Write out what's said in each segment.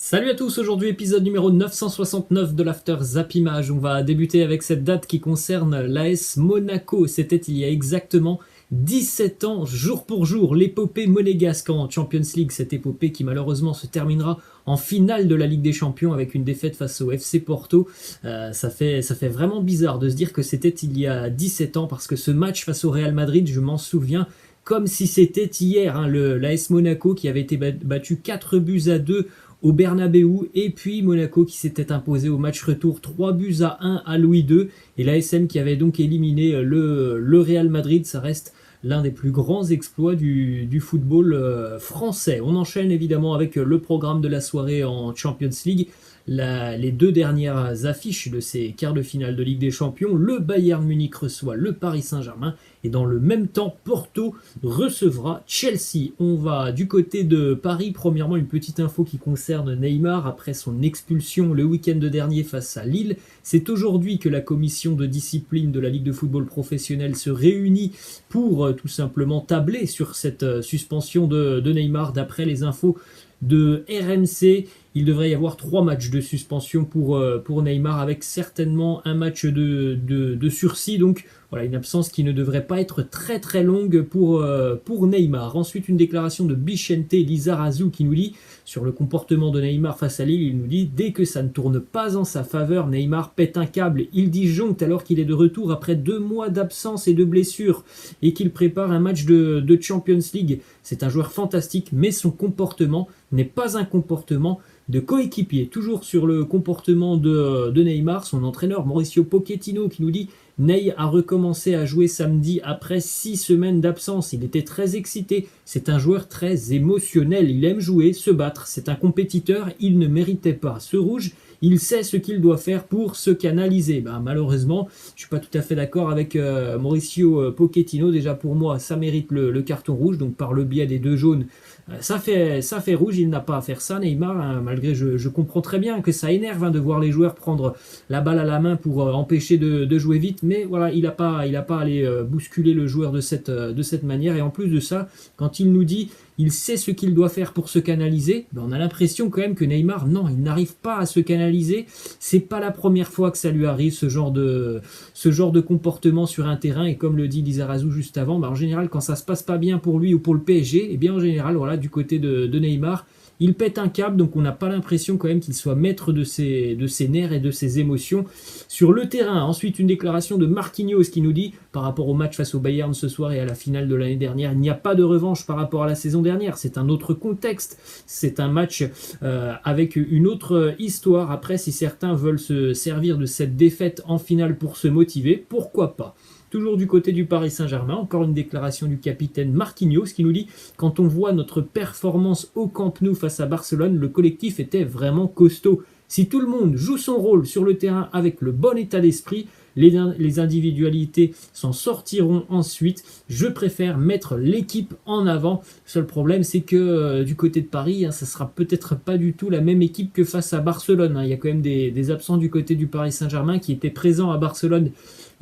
Salut à tous, aujourd'hui épisode numéro 969 de l'After Zappimage. On va débuter avec cette date qui concerne l'AS Monaco. C'était il y a exactement 17 ans, jour pour jour, l'épopée monégasque en Champions League. Cette épopée qui malheureusement se terminera en finale de la Ligue des Champions avec une défaite face au FC Porto. Ça fait vraiment bizarre de se dire que c'était il y a 17 ans parce que ce match face au Real Madrid, je m'en souviens comme si c'était hier. L'AS Monaco qui avait été battu 4-2 au Bernabeu, et puis Monaco qui s'était imposé au match retour 3-1 à Louis II, et l'ASM qui avait donc éliminé le Real Madrid. Ça reste l'un des plus grands exploits du football français. On enchaîne évidemment avec le programme de la soirée en Champions League. Les deux dernières affiches de ces quarts de finale de Ligue des Champions, le Bayern Munich reçoit le Paris Saint-Germain et dans le même temps Porto recevra Chelsea. On va du côté de Paris. Premièrement, une petite info qui concerne Neymar après son expulsion le week-end dernier face à Lille. C'est aujourd'hui que la commission de discipline de la Ligue de football professionnel se réunit pour tout simplement tabler sur cette suspension de Neymar. D'après les infos de RMC, il devrait y avoir 3 matchs de suspension pour Neymar, avec certainement un match de sursis. Donc voilà, une absence qui ne devrait pas être très très longue pour Neymar. Ensuite, une déclaration de Vicente Lizarazu qui nous dit sur le comportement de Neymar face à Lille. Il nous dit: dès que ça ne tourne pas en sa faveur, Neymar pète un câble. Il disjoncte alors qu'il est de retour après 2 mois d'absence et de blessure et qu'il prépare un match de Champions League. C'est un joueur fantastique, mais son comportement n'est pas un comportement de coéquipier. Toujours sur le comportement de Neymar, son entraîneur Mauricio Pochettino qui nous dit: Ney a recommencé à jouer samedi après 6 semaines d'absence. Il était très excité. C'est un joueur très émotionnel. Il aime jouer, se battre. C'est un compétiteur. Il ne méritait pas ce rouge. Il sait ce qu'il doit faire pour se canaliser. Malheureusement, je ne suis pas tout à fait d'accord avec Mauricio Pochettino. Déjà pour moi, ça mérite le carton rouge. Donc par le biais des 2 jaunes, ça fait rouge. Il n'a pas à faire ça, Neymar. Malgré, je comprends très bien que ça énerve de voir les joueurs prendre la balle à la main pour empêcher de jouer vite. Mais voilà, il n'a pas à aller bousculer le joueur de cette manière. Et en plus de ça, quand il nous dit il sait ce qu'il doit faire pour se canaliser, on a l'impression quand même que Neymar, non, il n'arrive pas à se canaliser. C'est pas la première fois que ça lui arrive, ce genre de comportement sur un terrain. Et comme le dit Lizarazu juste avant, en général, quand ça se passe pas bien pour lui ou pour le PSG, et bien en général, voilà, du côté de Neymar, il pète un câble. Donc on n'a pas l'impression quand même qu'il soit maître de ses nerfs et de ses émotions sur le terrain. Ensuite, une déclaration de Marquinhos qui nous dit, par rapport au match face au Bayern ce soir et à la finale de l'année dernière, il n'y a pas de revanche par rapport à la saison dernière. C'est un autre contexte, c'est un match avec une autre histoire. Après, si certains veulent se servir de cette défaite en finale pour se motiver, pourquoi pas. Toujours du côté du Paris Saint-Germain, encore une déclaration du capitaine Marquinhos qui nous dit: quand on voit notre performance au Camp Nou face à Barcelone, le collectif était vraiment costaud. Si tout le monde joue son rôle sur le terrain avec le bon état d'esprit, les individualités s'en sortiront ensuite. Je préfère mettre l'équipe en avant. Le seul problème, c'est que du côté de Paris, ça sera peut-être pas du tout la même équipe que face à Barcelone. Il y a quand même des absents du côté du Paris Saint-Germain qui étaient présents à Barcelone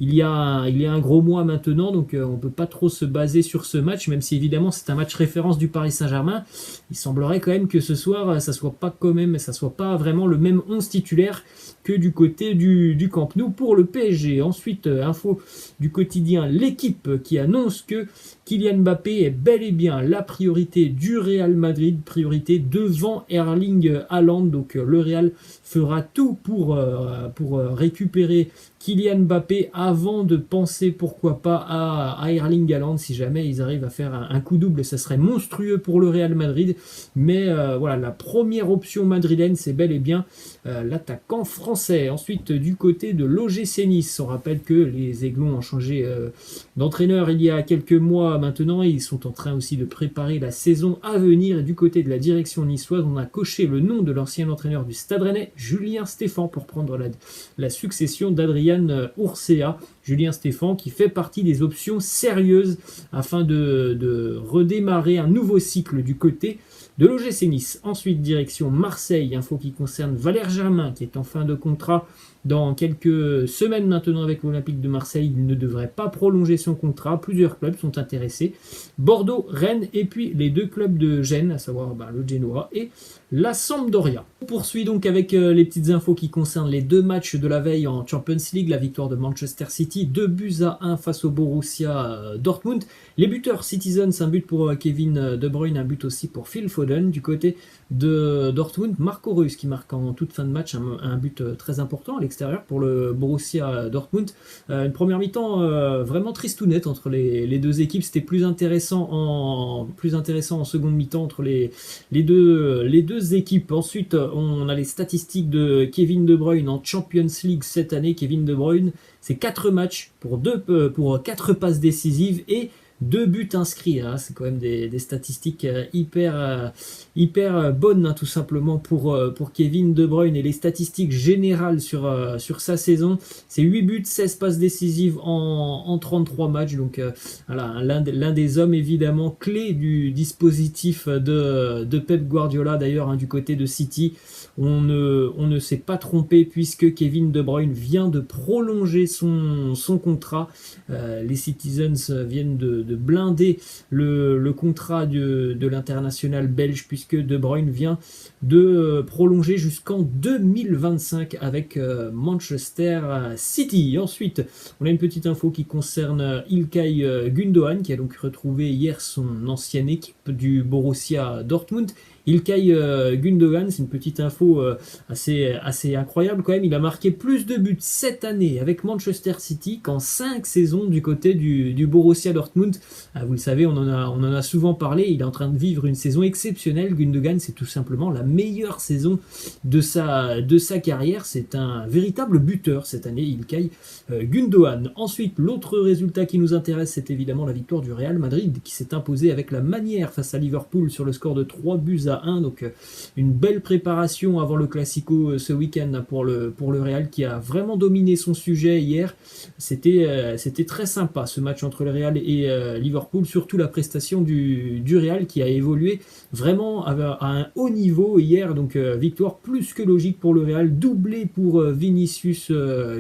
il y a un gros mois maintenant, donc on ne peut pas trop se baser sur ce match, même si évidemment c'est un match référence du Paris Saint-Germain. Il semblerait quand même que ce soir, ça soit pas vraiment le même 11 titulaire que du côté du Camp Nou pour le PSG. Ensuite, info du quotidien L'équipe qui annonce que Kylian Mbappé est bel et bien la priorité du Real Madrid, priorité devant Erling Haaland. Donc le Real fera tout pour récupérer Kylian Mbappé avant de penser pourquoi pas à Erling Haaland. Si jamais ils arrivent à faire un coup double, ça serait monstrueux pour le Real Madrid. Mais voilà, la première option madrilène, c'est bel et bien l'attaquant français. Ensuite, du côté de l'OGC Nice, on rappelle que les Aiglons ont changé d'entraîneur il y a quelques mois maintenant. Ils sont en train aussi de préparer la saison à venir. Et du côté de la direction niçoise, on a coché le nom de l'ancien entraîneur du Stade Rennais, Julien Stéphan, pour prendre la succession d'Adrien Urcea. Julien Stéphan qui fait partie des options sérieuses afin de redémarrer un nouveau cycle du côté de l'OGC Nice. Ensuite, direction Marseille, info qui concerne Valère Germain qui est en fin de contrat dans quelques semaines maintenant avec l'Olympique de Marseille. Il ne devrait pas prolonger son contrat. Plusieurs clubs sont intéressés. Bordeaux, Rennes et puis les 2 clubs de Gênes, à savoir le Genoa et la Sampdoria. On poursuit donc avec les petites infos qui concernent les 2 matchs de la veille en Champions League, la victoire de Manchester City, 2-1 face au Borussia Dortmund. Les buteurs Citizens, un but pour Kevin De Bruyne, un but aussi pour Phil Foden. Du côté de Dortmund, Marco Reus qui marque en toute fin de match un but très important à l'extérieur pour le Borussia Dortmund. Une première mi-temps vraiment tristounette entre les deux équipes, c'était plus intéressant en seconde mi-temps entre les deux équipes. Ensuite, on a les statistiques de Kevin De Bruyne en Champions League cette année. Kevin De Bruyne, c'est 4 matchs pour 4 passes décisives et 2 buts inscrits, hein. C'est quand même des statistiques hyper bonnes, hein, tout simplement pour Kevin De Bruyne. Et les statistiques générales sur sa saison, c'est 8 buts, 16 passes décisives en 33 matchs. Donc voilà, l'un des hommes évidemment clés du dispositif de Pep Guardiola, d'ailleurs, hein, du côté de City. On ne s'est pas trompé puisque Kevin De Bruyne vient de prolonger son contrat. Les Citizens viennent de blinder le contrat de l'international belge puisque De Bruyne vient de prolonger jusqu'en 2025 avec Manchester City. Ensuite, on a une petite info qui concerne İlkay Gündoğan qui a donc retrouvé hier son ancienne équipe du Borussia Dortmund. İlkay Gündoğan, c'est une petite info assez incroyable quand même. Il a marqué plus de buts cette année avec Manchester City qu'en 5 saisons du côté du Borussia Dortmund. Vous le savez, on en a souvent parlé. Il est en train de vivre une saison exceptionnelle. Gündoğan, c'est tout simplement la meilleure saison de sa carrière. C'est un véritable buteur cette année, İlkay Gündoğan. Ensuite, l'autre résultat qui nous intéresse, c'est évidemment la victoire du Real Madrid qui s'est imposée avec la manière face à Liverpool sur le score de 3-1. Donc une belle préparation avant le Classico ce week-end pour le Real qui a vraiment dominé son sujet hier. C'était très sympa ce match entre le Real et Liverpool, surtout la prestation du Real qui a évolué vraiment à un haut niveau hier. Donc victoire plus que logique pour le Real, doublé pour Vinicius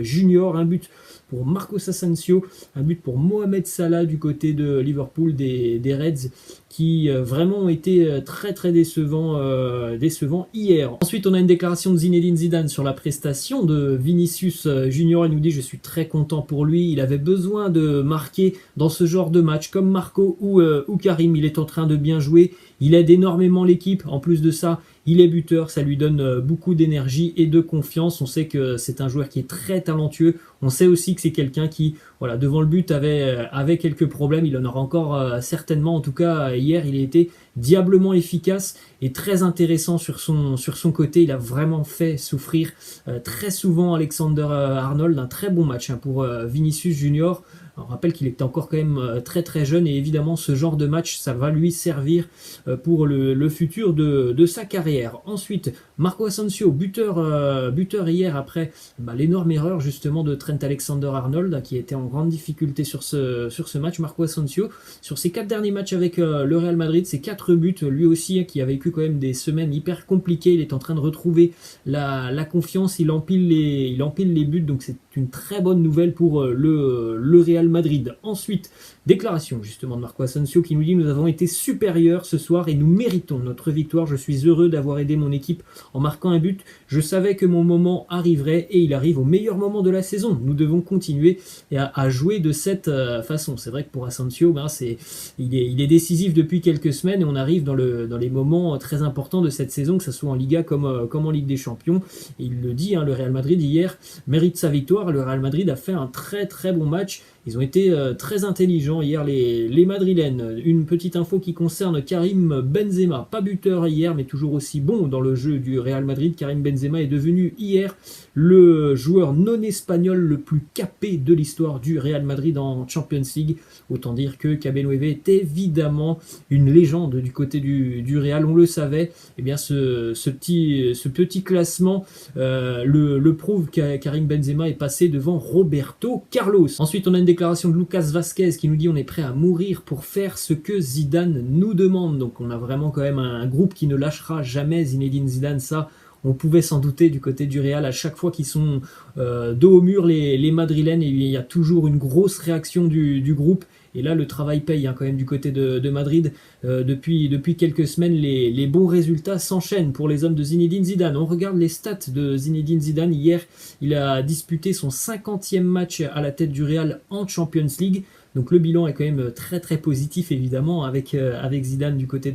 Junior, un but pour Marcos Asensio, un but pour Mohamed Salah du côté de Liverpool, des Reds, qui vraiment ont été très décevants hier. Ensuite, on a une déclaration de Zinedine Zidane sur la prestation de Vinicius Junior. Il nous dit: je suis très content pour lui, il avait besoin de marquer dans ce genre de match comme Marco ou Karim. Il est en train de bien jouer, il aide énormément l'équipe. En plus de ça, il est buteur, ça lui donne beaucoup d'énergie et de confiance. On sait que c'est un joueur qui est très talentueux. On sait aussi que c'est quelqu'un qui, voilà, devant le but avait quelques problèmes. Il en aura encore certainement. En tout cas, hier, il a été diablement efficace et très intéressant sur son côté. Il a vraiment fait souffrir très souvent Alexander Arnold. Un très bon match, hein, pour Vinicius Junior. On rappelle qu'il est encore quand même très jeune et évidemment ce genre de match, ça va lui servir pour le futur de sa carrière. Ensuite, Marco Asensio, buteur hier après l'énorme erreur justement de Trent Alexander-Arnold qui était en grande difficulté sur ce match. Marco Asensio, sur ses 4 derniers matchs avec le Real Madrid, c'est 4 buts, lui aussi qui a vécu quand même des semaines hyper compliquées. Il est en train de retrouver la confiance, il empile les buts, donc c'est une très bonne nouvelle pour le Real Madrid. Ensuite, déclaration justement de Marco Asensio qui nous dit: nous avons été supérieurs ce soir et nous méritons notre victoire. Je suis heureux d'avoir aidé mon équipe en marquant un but. Je savais que mon moment arriverait et il arrive au meilleur moment de la saison. Nous devons continuer à jouer de cette façon. C'est vrai que pour Asensio, il est décisif depuis quelques semaines et on arrive dans les moments très importants de cette saison, que ce soit en Liga comme en Ligue des Champions. Et il le dit, hein, le Real Madrid hier mérite sa victoire. Le Real Madrid a fait un très bon match. Ils ont été très intelligents hier, les Madrilènes. Une petite info qui concerne Karim Benzema. Pas buteur hier, mais toujours aussi bon dans le jeu du Real Madrid. Karim Benzema est devenu hier le joueur non espagnol le plus capé de l'histoire du Real Madrid en Champions League. Autant dire que Cabello est évidemment une légende du côté du Real. On le savait. Eh bien, ce petit classement le prouve. Karim Benzema est passé devant Roberto Carlos. Ensuite, on a une déclaration de Lucas Vazquez qui nous dit: on est prêt à mourir pour faire ce que Zidane nous demande. Donc on a vraiment quand même un groupe qui ne lâchera jamais Zinedine Zidane, ça on pouvait s'en douter du côté du Real. À chaque fois qu'ils sont dos au mur, les Madrilènes, il y a toujours une grosse réaction du groupe. Et là, le travail paye quand même du côté de Madrid. Depuis quelques semaines, les bons résultats s'enchaînent pour les hommes de Zinedine Zidane. On regarde les stats de Zinedine Zidane. Hier, il a disputé son 50e match à la tête du Real en Champions League. Donc le bilan est quand même très très positif évidemment avec Zidane du côté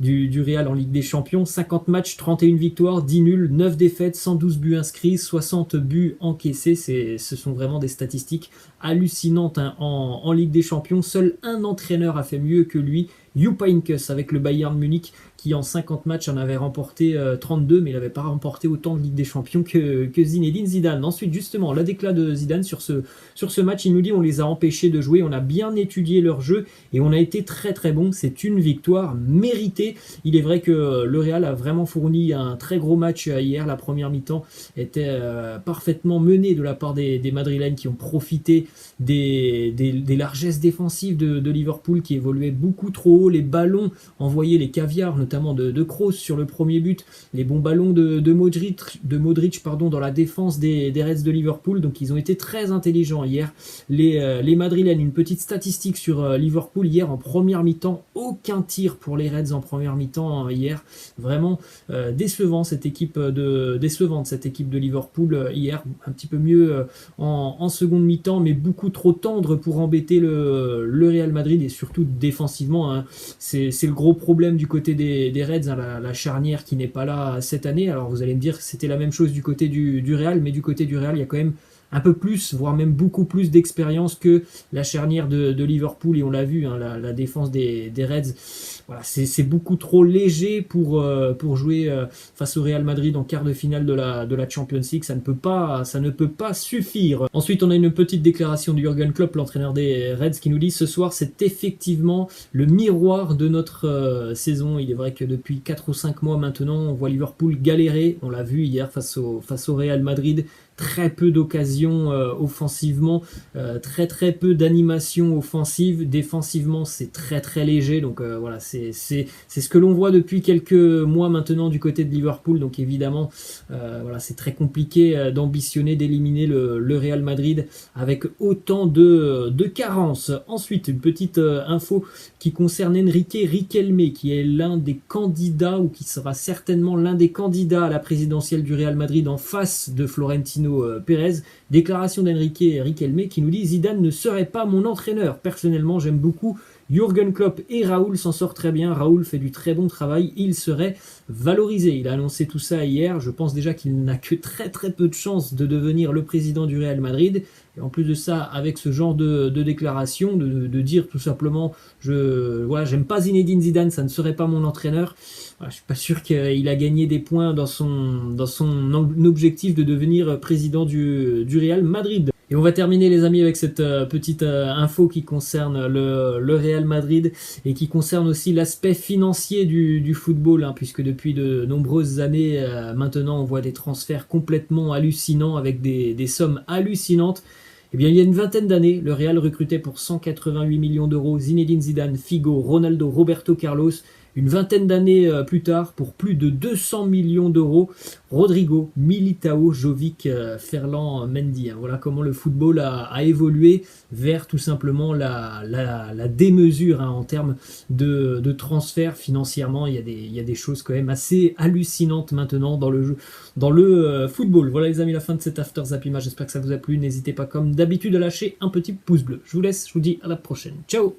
du Real en Ligue des Champions. 50 matchs, 31 victoires, 10 nuls, 9 défaites, 112 buts inscrits, 60 buts encaissés. Ce sont vraiment des statistiques hallucinantes en Ligue des Champions. Seul un entraîneur a fait mieux que lui, Jupp Heynckes avec le Bayern Munich qui en 50 matchs en avait remporté 32, mais il n'avait pas remporté autant de Ligue des Champions que Zinedine Zidane. Ensuite, justement, la déclat de Zidane sur ce match, il nous dit on les a empêchés de jouer, on a bien étudié leur jeu et on a été très très bon. C'est une victoire méritée. Il est vrai que le Real a vraiment fourni un très gros match hier. La première mi-temps était parfaitement menée de la part des Madrilènes qui ont profité des largesses défensive de Liverpool qui évoluait beaucoup trop haut, les ballons envoyés, les caviars notamment de Kroos sur le premier but, les bons ballons de Modric dans la défense des Reds de Liverpool. Donc ils ont été très intelligents hier. Les Madrilènes, une petite statistique sur Liverpool hier en première mi-temps, aucun tir pour les Reds en première mi-temps hier. Vraiment décevante cette équipe de Liverpool hier, un petit peu mieux en seconde mi-temps, mais beaucoup trop tendre pour embêter le Real Madrid et surtout défensivement. C'est le gros problème du côté des Reds, la charnière qui n'est pas là cette année. Alors vous allez me dire que c'était la même chose du côté du Real, mais du côté du Real, il y a quand même un peu plus, voire même beaucoup plus d'expérience que la charnière de Liverpool, et on l'a vu, la défense des Reds, voilà, c'est beaucoup trop léger pour jouer face au Real Madrid en quart de finale de la Champions League. Ça ne peut pas suffire. Ensuite, on a une petite déclaration de Jürgen Klopp, l'entraîneur des Reds, qui nous dit: ce soir, c'est effectivement le miroir de notre saison. Il est vrai que depuis 4 ou 5 mois maintenant, on voit Liverpool galérer. On l'a vu hier face au Real Madrid. Très peu d'occasions offensivement, très très peu d'animation offensive. Défensivement, c'est très très léger. Donc voilà, c'est ce que l'on voit depuis quelques mois maintenant du côté de Liverpool. Donc évidemment, voilà, c'est très compliqué d'ambitionner d'éliminer le Real Madrid avec autant de carences. Ensuite, une petite info qui concerne Enrique Riquelme, qui est l'un des candidats, ou qui sera certainement l'un des candidats à la présidentielle du Real Madrid en face de Florentino Pérez. Déclaration d'Enrique Riquelme qui nous dit: Zidane ne serait pas mon entraîneur. Personnellement, j'aime beaucoup Jürgen Klopp et Raoul s'en sort très bien. Raoul fait du très bon travail. Il serait valorisé. Il a annoncé tout ça hier. Je pense déjà qu'il n'a que très très peu de chances de devenir le président du Real Madrid. Et en plus de ça, avec ce genre de déclaration, de dire tout simplement j'aime pas Zinedine Zidane, ça ne serait pas mon entraîneur. Voilà, je suis pas sûr qu'il a gagné des points dans son objectif de devenir président du Real Madrid. Et on va terminer les amis avec cette petite info qui concerne le Real Madrid et qui concerne aussi l'aspect financier du football, puisque depuis de nombreuses années maintenant on voit des transferts complètement hallucinants avec des sommes hallucinantes. Eh bien, il y a une vingtaine d'années, le Real recrutait pour 188 millions d'euros Zinedine Zidane, Figo, Ronaldo, Roberto Carlos. Une vingtaine d'années plus tard, pour plus de 200 millions d'euros, Rodrigo, Militao, Jovic, Ferland, Mendy. Voilà comment le football a évolué vers tout simplement la démesure en termes de transfert financièrement. Il y a des choses quand même assez hallucinantes maintenant dans le football. Voilà les amis, la fin de cet After Zappima. J'espère que ça vous a plu. N'hésitez pas comme d'habitude à lâcher un petit pouce bleu. Je vous laisse, je vous dis à la prochaine. Ciao!